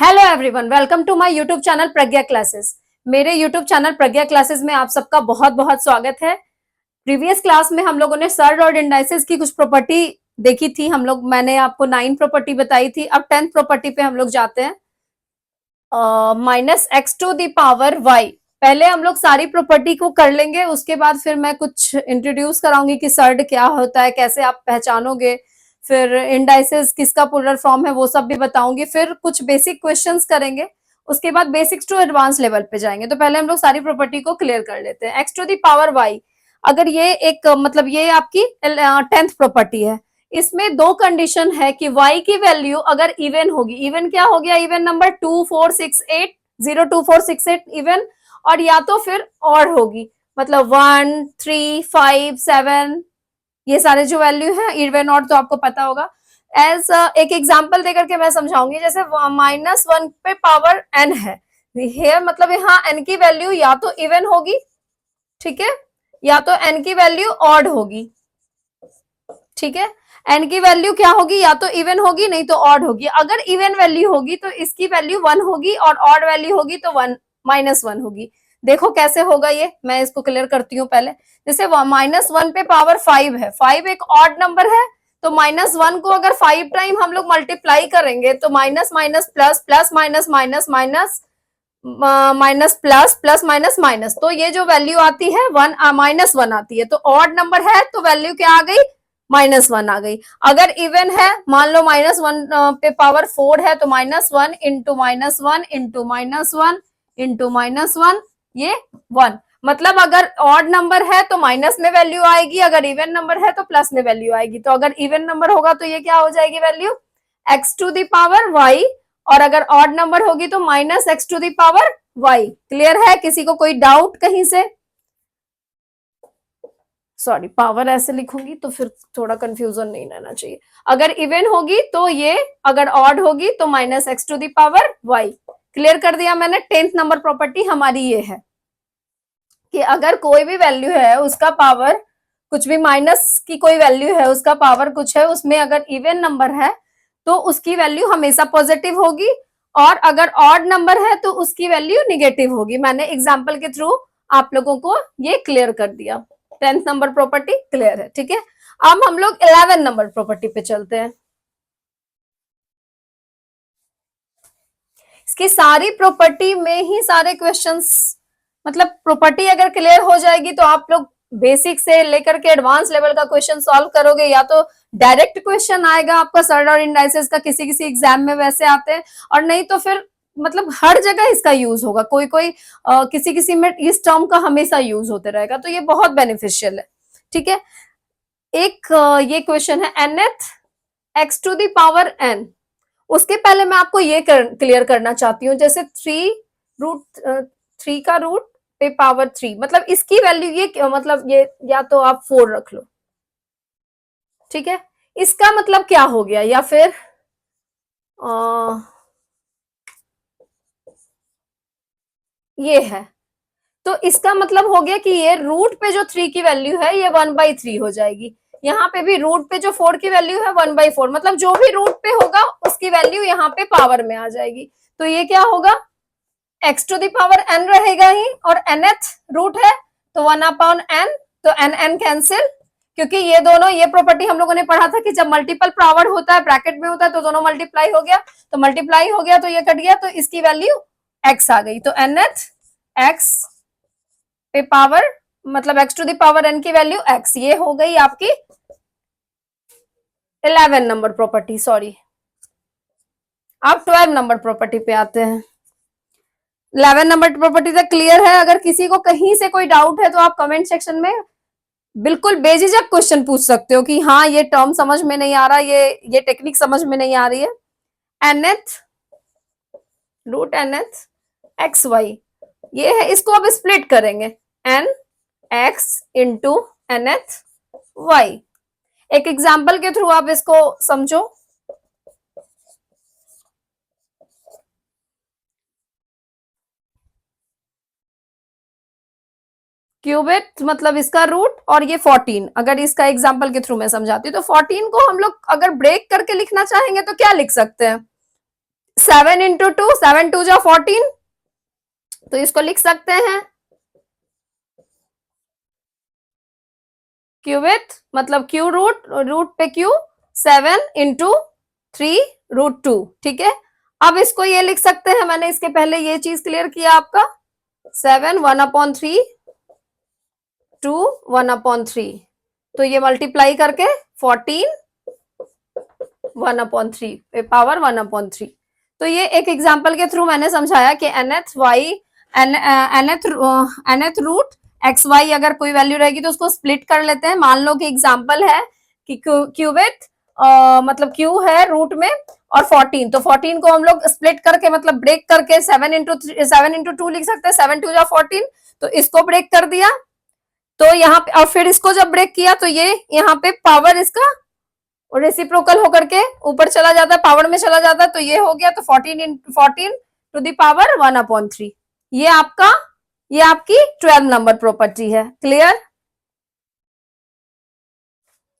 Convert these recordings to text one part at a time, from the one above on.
Hello everyone, welcome to my YouTube channel Pragya classes. मेरे YouTube channel Pragya classes में आप सबका बहुत बहुत स्वागत है। प्रीवियस क्लास में हम लोगों ने सर्ड और इंडाइसेस की कुछ प्रॉपर्टी देखी थी। मैंने आपको 9 प्रॉपर्टी बताई थी। अब 10th प्रॉपर्टी पे हम लोग जाते हैं। -x⁴ पहले हम लोग सारी प्रॉपर्टी को कर लेंगे, उसके बाद फिर मैं कुछ इंट्रोड्यूस कराऊंगी कि सर्ड क्या होता है, कैसे आप पहचानोगे, फिर इंडाइसेस किसका पोलर फॉर्म है वो सब भी बताऊंगी, फिर कुछ बेसिक क्वेश्चंस करेंगे, उसके बाद बेसिक्स टू एडवांस लेवल पे जाएंगे। तो पहले हम लोग सारी प्रॉपर्टी को क्लियर कर लेते हैं। x⁴ अगर ये एक मतलब ये आपकी 10th प्रॉपर्टी है, इसमें दो कंडीशन है कि y की वैल्यू अगर इवन होगी, इवन क्या हो गया, इवन नंबर 2 4 6 8 0 2 4 6 8 इवन, और या तो फिर और होगी, मतलब 1 3 5 7 ये सारे जो वैल्यू है इवन और, तो आपको पता होगा। एज एक एग्जांपल देकर के मैं समझाऊंगी। जैसे -1 पे पावर n है, मतलब यहाँ n की वैल्यू या तो इवन होगी, ठीक है, या तो n की वैल्यू ऑड होगी, ठीक है। n की वैल्यू क्या होगी, या तो इवन होगी नहीं तो ऑड होगी। अगर इवन वैल्यू होगी तो इसकी वैल्यू 1 होगी, और ऑड वैल्यू होगी तो -1 होगी। देखो कैसे होगा ये, मैं इसको क्लियर करती हूँ पहले। जैसे -1 पे पावर 5 है, 5 एक ऑड नंबर है, तो -1 को अगर 5 टाइम हम लोग मल्टीप्लाई करेंगे तो minus minus plus, plus minus minus minus, minus plus, plus minus minus, तो ये जो वैल्यू आती है -1 आती है। तो ऑड नंबर है तो वैल्यू क्या आ गई, -1 आ गई। अगर इवन है, मान लो -1 पे पावर 4 है, तो -1 इंटू -1 इंटू -1 इंटू -1 ये 1। मतलब अगर ऑड नंबर है तो माइनस में वैल्यू आएगी, अगर इवन नंबर है तो प्लस में वैल्यू आएगी। तो अगर इवन नंबर होगा तो ये क्या हो जाएगी वैल्यू, x⁴y, और अगर ऑड नंबर होगी तो -x⁴y। क्लियर है? किसी को कोई डाउट कहीं से? सॉरी, पावर ऐसे लिखूंगी तो फिर थोड़ा कंफ्यूजन नहीं रहना चाहिए। अगर इवन होगी तो ये, अगर ऑड होगी तो -x⁴y। क्लियर कर दिया मैंने। 10th नंबर प्रॉपर्टी हमारी ये है कि अगर कोई भी वैल्यू है उसका पावर कुछ भी, माइनस की कोई वैल्यू है उसका पावर कुछ है, उसमें अगर इवन नंबर है तो उसकी वैल्यू हमेशा पॉजिटिव होगी, और अगर ऑड नंबर है तो उसकी वैल्यू निगेटिव होगी। मैंने एग्जांपल के थ्रू आप लोगों को ये क्लियर कर दिया। 10th नंबर प्रॉपर्टी क्लियर है, ठीक है। अब हम लोग 11 नंबर प्रॉपर्टी पे चलते हैं। इसकी सारी प्रॉपर्टी में ही सारे क्वेश्चंस, मतलब प्रॉपर्टी अगर क्लियर हो जाएगी तो आप लोग बेसिक से लेकर के एडवांस लेवल का क्वेश्चन सॉल्व करोगे, या तो डायरेक्ट क्वेश्चन आएगा आपका सर्ड और इंडाइसेस का, किसी किसी एग्जाम में वैसे आते हैं, और नहीं तो फिर मतलब हर जगह इसका यूज होगा, कोई कोई किसी किसी में इस टर्म का हमेशा यूज होते रहेगा, तो ये बहुत बेनिफिशियल है, ठीक है। एक ये क्वेश्चन है nth x⁴n। उसके पहले मैं आपको ये क्लियर करना चाहती हूँ। जैसे 3 का रूट पे पावर 3, मतलब इसकी वैल्यू ये, मतलब ये या तो आप 4 रख लो, ठीक है। इसका मतलब क्या हो गया, या फिर ये है, तो इसका मतलब हो गया कि ये रूट पे जो 3 की वैल्यू है ये 1/3 हो जाएगी। यहाँ पे भी रूट पे जो 4 की वैल्यू है 1/4, मतलब जो भी रूट पे होगा उसकी वैल्यू यहाँ पे पावर में आ जाएगी। तो ये क्या होगा, x⁴n रहेगा ही, और nth रूट है तो 1/n, तो n कैंसिल, क्योंकि ये दोनों, ये प्रॉपर्टी हम लोगों ने पढ़ा था कि जब मल्टीपल पावर होता है, ब्रैकेट में होता है, तो दोनों मल्टीप्लाई हो गया, तो मल्टीप्लाई हो गया तो ये कट गया, तो इसकी वैल्यू x आ गई। तो nth x पे पावर, मतलब x⁴n की वैल्यू x, ये हो गई आपकी 11 नंबर प्रॉपर्टी। सॉरी, अब 12 नंबर प्रॉपर्टी पे आते हैं। 11 नंबर प्रॉपर्टी तक क्लियर है? अगर किसी को कहीं से कोई डाउट है तो आप कमेंट सेक्शन में बिल्कुल बेझिझक क्वेश्चन पूछ सकते हो कि हाँ ये टर्म समझ में नहीं आ रहा, ये टेक्निक समझ में नहीं आ रही है। nth root nth x y, ये है, इसको अब स्प्लिट करेंगे, n x into nth y। एक एग्जाम्पल के थ्रू आप इसको समझो। क्यूबिट मतलब इसका रूट, और ये 14, अगर इसका एग्जाम्पल के थ्रू मैं समझाती हूँ तो 14 को हम लोग अगर ब्रेक करके लिखना चाहेंगे तो क्या लिख सकते हैं, 7 इंटू टू, 7 टू जा 14, तो इसको लिख सकते हैं क्यूबिट, मतलब क्यू रूट, रूट पे क्यू, 7 इंटू 3 √2, ठीक है। अब इसको ये लिख सकते हैं, मैंने इसके पहले ये चीज क्लियर किया आपका, 7 1/3 टू 1/3, तो ये मल्टीप्लाई करके 14 1/3 पावर 1/3। तो ये एक एग्जांपल के थ्रू मैंने समझाया कि nth y nth root x y अगर कोई वैल्यू रहेगी तो उसको स्प्लिट कर लेते हैं। मान लो कि एग्जांपल है कि क्यूबिट मतलब क्यू है रूट में और 14, तो 14 को हम लोग स्प्लिट करके मतलब ब्रेक करके 7 इंटू 2 लिख सकते हैं, 7 2 जा 14, तो इसको ब्रेक कर दिया। तो यहाँ पे और फिर इसको जब ब्रेक किया तो ये यहाँ पे पावर इसका रेसिप्रोकल होकर के ऊपर चला जाता है, पावर में चला जाता है, तो ये हो गया, तो 14 टू द पावर 1/3। ये आपका, ये आपकी 12 नंबर प्रॉपर्टी है। क्लियर?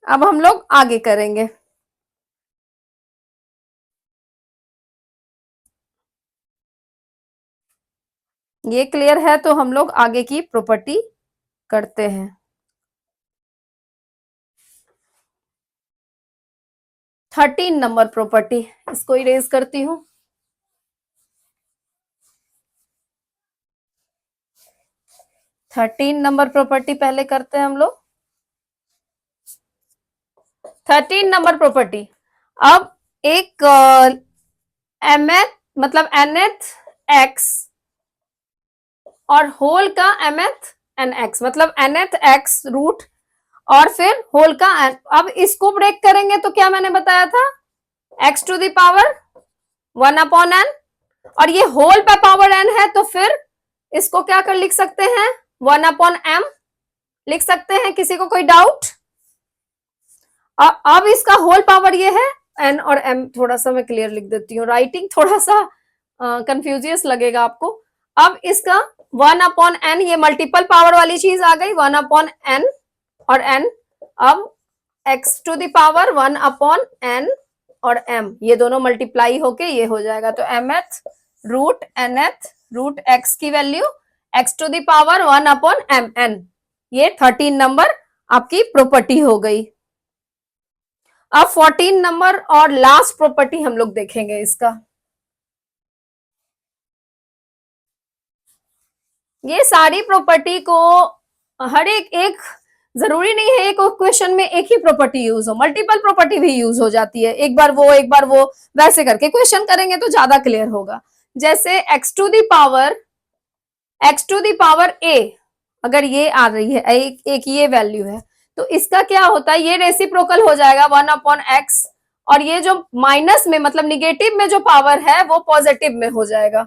अब हम लोग आगे करेंगे। ये क्लियर है तो हम लोग आगे की प्रॉपर्टी करते हैं। 13 नंबर प्रॉपर्टी, इसको इरेज करती हूं। 13 नंबर प्रॉपर्टी पहले करते हैं हम लोग। 13 नंबर प्रॉपर्टी, अब एक mth मतलब nth x और होल का mth nx मतलब nth x रूट और फिर होल का n। अब इसको ब्रेक करेंगे तो क्या मैंने बताया था, x to the power 1/n, और ये होल पे पावर n है तो फिर इसको क्या कर लिख सकते हैं, 1/m लिख सकते हैं। किसी को कोई डाउट? अब इसका होल पावर ये है n और m, थोड़ा सा मैं क्लियर लिख देती हूँ, राइटिंग थोड़ा सा कंफ्यूजियस लगेगा आपको। अब इसका 1/n, ये मल्टीपल पावर वाली चीज आ गई, 1/n और n। अब x to the power 1/n और m, ये दोनों मल्टीप्लाई होके ये हो जाएगा, तो mth root nth root x की value x to the power 1/mn, ये 13 नंबर आपकी प्रॉपर्टी हो गई। अब 14 नंबर और लास्ट प्रॉपर्टी हम लोग देखेंगे इसका। ये सारी प्रॉपर्टी को हर एक जरूरी नहीं है एक क्वेश्चन में एक ही प्रॉपर्टी यूज हो, मल्टीपल प्रॉपर्टी भी यूज हो जाती है, एक बार वो एक बार वो, वैसे करके क्वेश्चन करेंगे तो ज्यादा क्लियर होगा। जैसे x to the power a, अगर ये आ रही है एक ये वैल्यू है, तो इसका क्या होता है, ये रेसिप्रोकल हो जाएगा 1/x, और ये जो माइनस में मतलब निगेटिव में जो पावर है वो पॉजिटिव में हो जाएगा।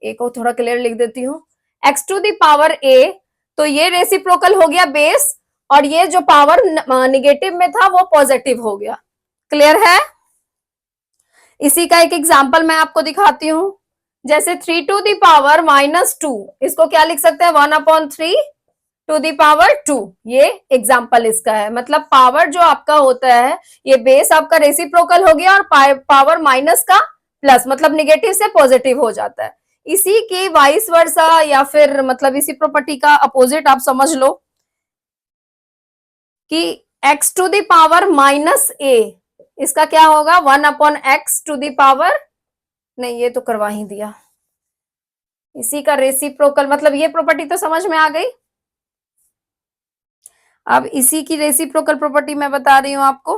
ए को थोड़ा क्लियर लिख देती हूँ, x to the power a, तो ये रेसिप्रोकल हो गया बेस, और ये जो पावर निगेटिव में था वो पॉजिटिव हो गया। क्लियर है? इसी का एक एग्जांपल मैं आपको दिखाती हूँ। जैसे 3 टू द पावर -2, इसको क्या लिख सकते हैं, 1/3 टू द पावर 2, ये एग्जाम्पल इसका है। मतलब पावर जो आपका होता है, ये बेस आपका रेसिप्रोकल हो गया और पावर माइनस का प्लस, मतलब निगेटिव से पॉजिटिव हो जाता है। इसी के वाइस वर्सा, या फिर मतलब इसी प्रॉपर्टी का अपोजिट आप समझ लो कि x to the power -a, इसका क्या होगा, 1/x टू द पावर, नहीं ये तो करवा ही दिया, इसी का रेसिप्रोकल, मतलब ये प्रॉपर्टी तो समझ में आ गई। अब इसी की रेसिप्रोकल प्रॉपर्टी मैं बता रही हूं आपको।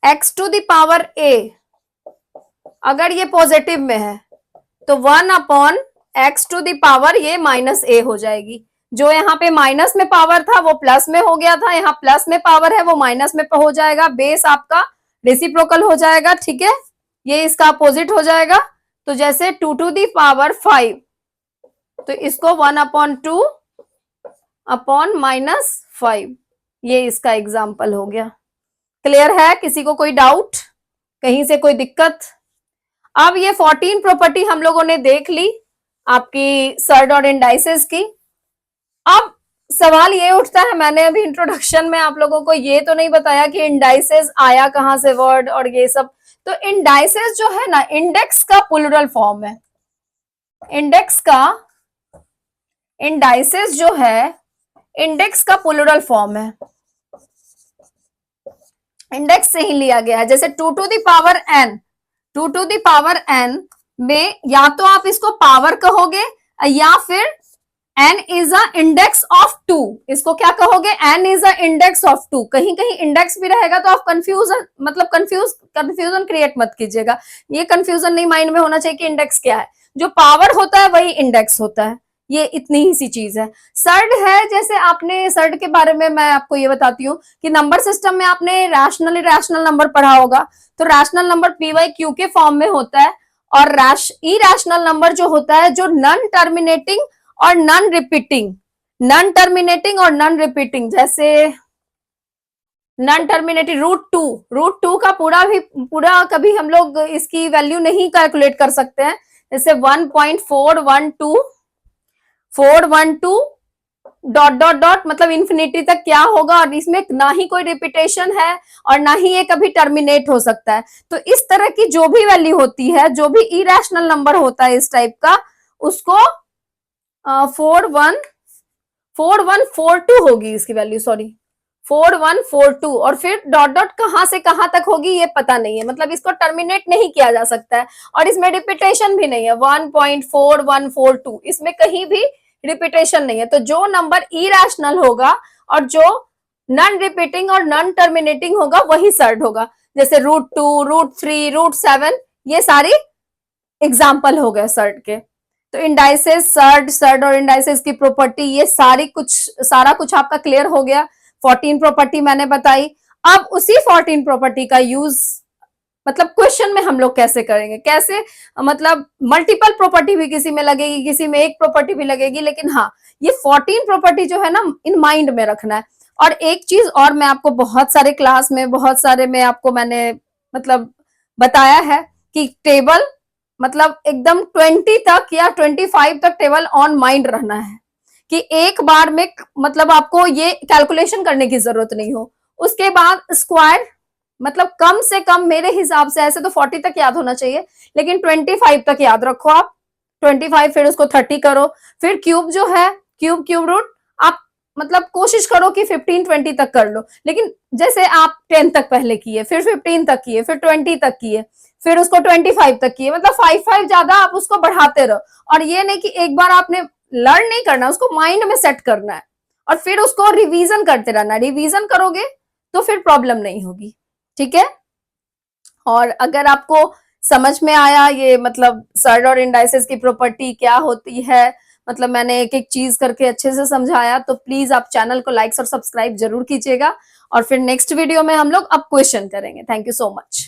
x to the power a अगर ये पॉजिटिव में है तो 1/x टू द पावर ये -a हो जाएगी। जो यहाँ पे माइनस में पावर था वो प्लस में हो गया था, यहाँ प्लस में पावर है वो माइनस में हो जाएगा, बेस आपका रेसिप्रोकल हो जाएगा, ठीक है, ये इसका अपोजिट हो जाएगा। तो जैसे 2 टू द पावर 5, तो इसको 1/2 अपॉन -5, ये इसका एग्जाम्पल हो गया। क्लियर है? किसी को कोई डाउट, कहीं से कोई दिक्कत? अब ये 14 प्रॉपर्टी हम लोगों ने देख ली आपकी सर्ड और इंडाइसेस की। अब सवाल ये उठता है, मैंने अभी इंट्रोडक्शन में आप लोगों को ये तो नहीं बताया कि इंडाइसेस आया कहां से वर्ड और ये सब। तो इंडाइसेस जो है ना, इंडेक्स का प्लूरल फॉर्म है। इंडेक्स का, इंडाइसेस जो है इंडेक्स का प्लूरल फॉर्म है, इंडेक्स से ही लिया गया है। जैसे 2 to the power n, 2 to the power n में या तो आप इसको पावर कहोगे या फिर n is a index of 2, इसको क्या कहोगे, n is a index of 2। कहीं कहीं इंडेक्स भी रहेगा तो आप कंफ्यूजन, मतलब कंफ्यूजन क्रिएट मत कीजिएगा। ये कंफ्यूजन नहीं माइंड में होना चाहिए कि इंडेक्स क्या है। जो पावर होता है वही इंडेक्स होता है, ये इतनी ही सी चीज है। सर्ड है, जैसे आपने सर्ड के बारे में मैं आपको ये बताती हूँ कि नंबर सिस्टम में आपने रैशनल इरेशनल नंबर पढ़ा होगा। तो rational number p by q के फॉर्म में होता है, और इरेशनल नंबर जो होता है, जो नॉन टर्मिनेटिंग और नॉन रिपीटिंग, नॉन टर्मिनेटिंग और नॉन रिपीटिंग, जैसे नॉन टर्मिनेटिंग रूट टू का पूरा कभी हम लोग इसकी वैल्यू नहीं कैलकुलेट कर सकते हैं। जैसे 1.412 डॉट डॉट डॉट, मतलब इंफिनिटी तक क्या होगा, और इसमें ना ही कोई रिपीटेशन है और ना ही ये कभी टर्मिनेट हो सकता है। तो इस तरह की जो भी वैल्यू होती है, जो भी इरेशनल नंबर होता है इस टाइप का, उसको 4142 होगी इसकी वैल्यू, सॉरी 4142, और फिर डॉट डॉट कहां से कहां तक होगी ये पता नहीं है, मतलब इसको टर्मिनेट नहीं किया जा सकता है, और इसमें रिपीटेशन भी नहीं है। 1.4142 इसमें कहीं भी रिपीटेशन नहीं है। तो जो नंबर इरेशनल होगा और जो नॉन रिपीटिंग और नॉन टर्मिनेटिंग होगा वही सर्ड होगा। जैसे रूट 2, रूट 3, रूट 7, ये सारी एग्जाम्पल हो गए सर्ड के। तो इंडाइसेस, सर्ड और इंडाइसेस की प्रॉपर्टी, ये सारा कुछ आपका क्लियर हो गया। 14 प्रॉपर्टी मैंने बताई। अब उसी 14 प्रॉपर्टी का यूज मतलब क्वेश्चन में हम लोग कैसे करेंगे, कैसे, मतलब मल्टीपल प्रॉपर्टी भी किसी में लगेगी, किसी में एक प्रॉपर्टी भी लगेगी, लेकिन हाँ, ये 14 प्रॉपर्टी जो है ना, इन माइंड में रखना है। और एक चीज और, मैं आपको बहुत सारे क्लास में, बहुत सारे में आपको मैंने मतलब बताया है कि टेबल, मतलब एकदम 20 तक या 25 तक टेबल ऑन माइंड रहना है, कि एक बार में मतलब आपको ये कैलकुलेशन करने की जरूरत नहीं हो। उसके बाद स्क्वायर, मतलब कम से कम मेरे हिसाब से, ऐसे तो 40 तक याद होना चाहिए, लेकिन 25 तक याद रखो आप। 25, फिर उसको 30 करो। फिर क्यूब जो है, क्यूब रूट, आप मतलब कोशिश करो कि 15-20 तक कर लो। लेकिन जैसे आप 10 तक पहले किए, फिर 15 तक किए, फिर 20 तक किए, फिर उसको 25 तक किए, मतलब 5 ज्यादा आप उसको बढ़ाते रहो। और ये नहीं कि एक बार आपने लर्न नहीं करना, उसको माइंड में सेट करना है और फिर उसको रिवीजन करते रहना। रिवीजन करोगे तो फिर प्रॉब्लम नहीं होगी, ठीक है। और अगर आपको समझ में आया ये, मतलब सर्ड और इंडाइसेस की प्रॉपर्टी क्या होती है, मतलब मैंने एक एक चीज करके अच्छे से समझाया, तो प्लीज आप चैनल को लाइक और सब्सक्राइब जरूर कीजिएगा। और फिर नेक्स्ट वीडियो में हम लोग अब क्वेश्चन करेंगे। Thank you so much.